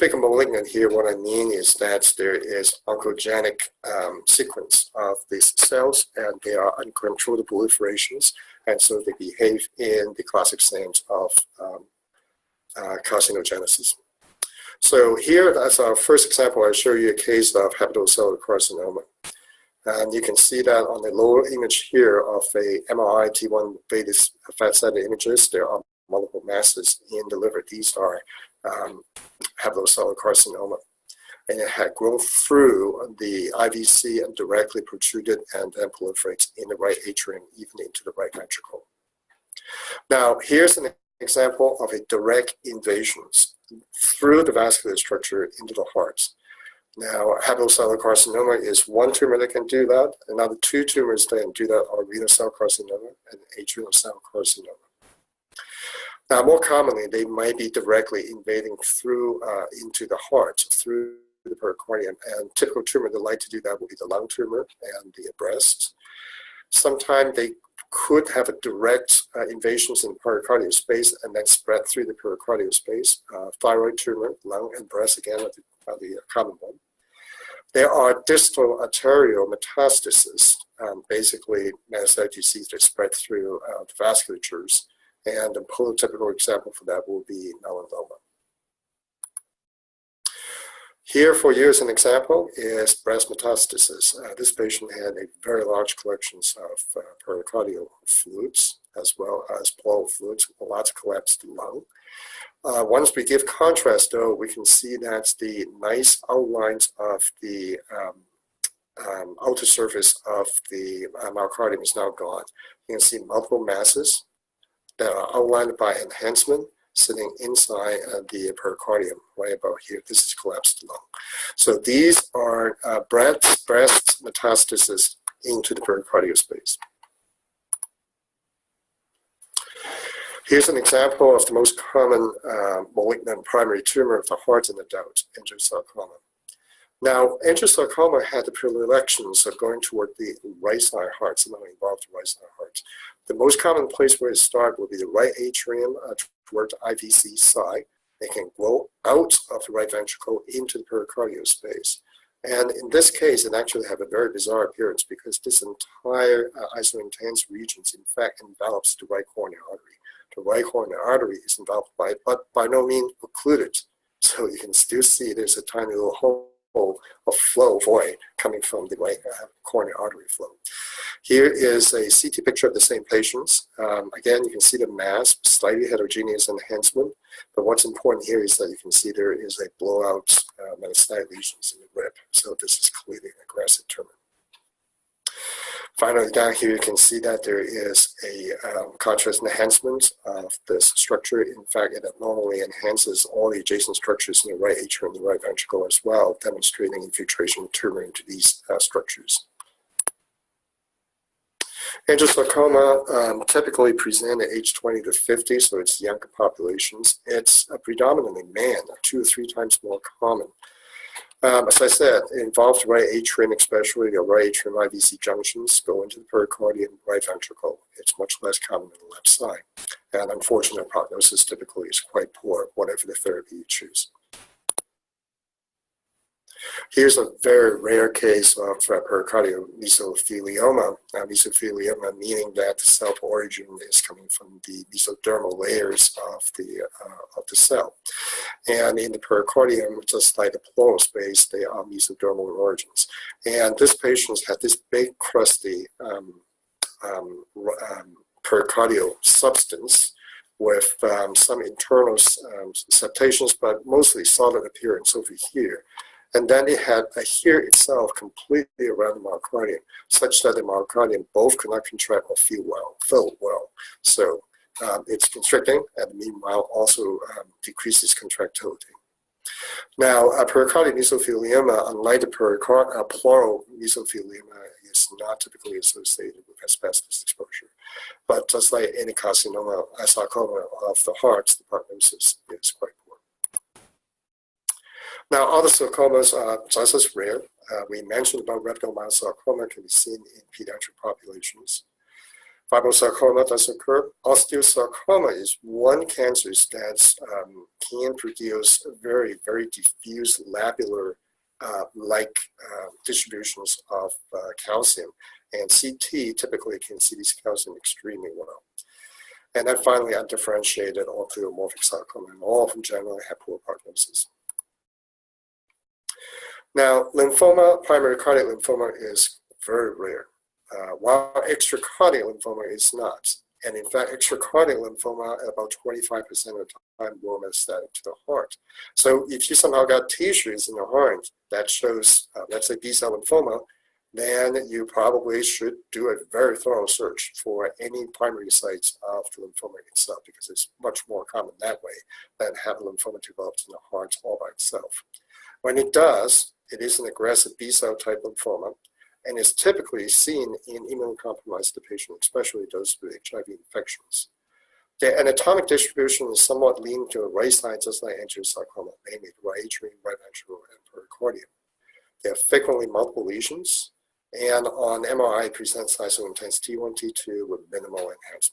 speak of malignant here, what I mean is that there is oncogenic sequence of these cells, and they are uncontrolled proliferations, and so they behave in the classic sense of carcinogenesis. So here, as our first example, I show you a case of hepatocellular carcinoma. And you can see that on the lower image here of a MRI T1 beta fat cell images, there are multiple masses in the liver. These are hepatocellular carcinoma. And it had grown through the IVC and directly protruded and then proliferates in the right atrium, even into the right ventricle. Now, here's an example of a direct invasion through the vascular structure into the heart. Now, hepatocellular carcinoma is one tumor that can do that. Another two tumors that can do that are renal cell carcinoma and atrial cell carcinoma. Now, more commonly, they might be directly invading through into the heart, through the pericardium. And typical tumor that like to do that would be the lung tumor and the breast. Sometimes they could have a direct invasions in the pericardial space and then spread through the pericardial space. Thyroid tumor, lung and breast, again, are the common one. There are distal arterial metastases, basically metastatic disease that spread through the vasculatures. And a prototypical example for that will be melanoma. Here for you as an example is breast metastasis. This patient had a very large collections of pericardial fluids as well as pleural fluids, lots of collapsed lung. Once we give contrast, though, we can see that the nice outlines of the outer surface of the myocardium is now gone. You can see multiple masses that are outlined by enhancement sitting inside the pericardium, right about here. This is collapsed lung. So these are breast metastasis into the pericardial space. Here's an example of the most common malignant primary tumor of the heart in adults, angiosarcoma. Now, angiosarcoma had the predilections of going toward the right side heart, somehow involved the right side heart. The most common place where it starts will be the right atrium toward the IVC side. It can grow out of the right ventricle into the pericardial space. And in this case, it actually have a very bizarre appearance because this entire isointense region, in fact, envelops the right coronary artery. The right coronary artery is enveloped by, but by no means occluded. So you can still see there's a tiny little hole of flow void coming from the right coronary artery flow. Here is a CT picture of the same patients. Again, you can see the mass, slightly heterogeneous enhancement, but what's important here is that you can see there is a blowout metastatic lesions in the rib. So this is clearly an aggressive tumor. Finally, down here you can see that there is a contrast enhancement of this structure. In fact, it abnormally enhances all the adjacent structures in the right atrium and the right ventricle as well, demonstrating infiltration of tumor into these structures. Angiosarcoma typically present at age 20 to 50, so it's younger populations. It's predominantly man, 2 or 3 times more common. As I said, it involves the right atrium, especially the right atrium IVC junctions go into the pericardium, right ventricle. It's much less common on the left side. And unfortunately, prognosis typically is quite poor, whatever the therapy you choose. Here's a very rare case of pericardial mesothelioma. Mesothelioma meaning that the cell origin is coming from the mesodermal layers of the cell. And in the pericardium, just like the pleural space, they are mesodermal origins. And this patient had this big crusty pericardial substance with some internal septations, but mostly solid appearance over here. And then it had a hair itself completely around the myocardium, such that the myocardium both cannot contract or fill well. So it's constricting, and meanwhile also decreases contractility. Now, pericardial mesothelioma, unlike the pleural mesothelioma, is not typically associated with asbestos exposure. But just like any carcinoma, sarcoma of the heart, the prognosis is quite poor. Now, other sarcomas are just as rare. We mentioned about rhabdomyosarcoma can be seen in pediatric populations. Fibrosarcoma does occur. Osteosarcoma is one cancer that can produce very, very diffuse labular distributions of calcium, and CT typically can see this calcium extremely well. And then finally, undifferentiated orthomorphic sarcoma, and all of them generally have poor prognosis. Now, lymphoma, primary cardiac lymphoma, is very rare, while extracardiac lymphoma is not. And in fact, extracardiac lymphoma, about 25% of the time, will metastatic to the heart. So if you somehow got tissues in the heart that shows, let's say, B-cell lymphoma, then you probably should do a very thorough search for any primary sites of the lymphoma itself, because it's much more common that way than have a lymphoma developed in the heart all by itself. When it does, it is an aggressive B-cell type lymphoma, and is typically seen in immunocompromised patients, especially those with HIV infections. The anatomic distribution is somewhat lean to the right side, just like angiosarcoma, namely right atrium, right ventricle, and pericardium. They have frequently multiple lesions, and on MRI presents isointense T1, T2 with minimal enhancement.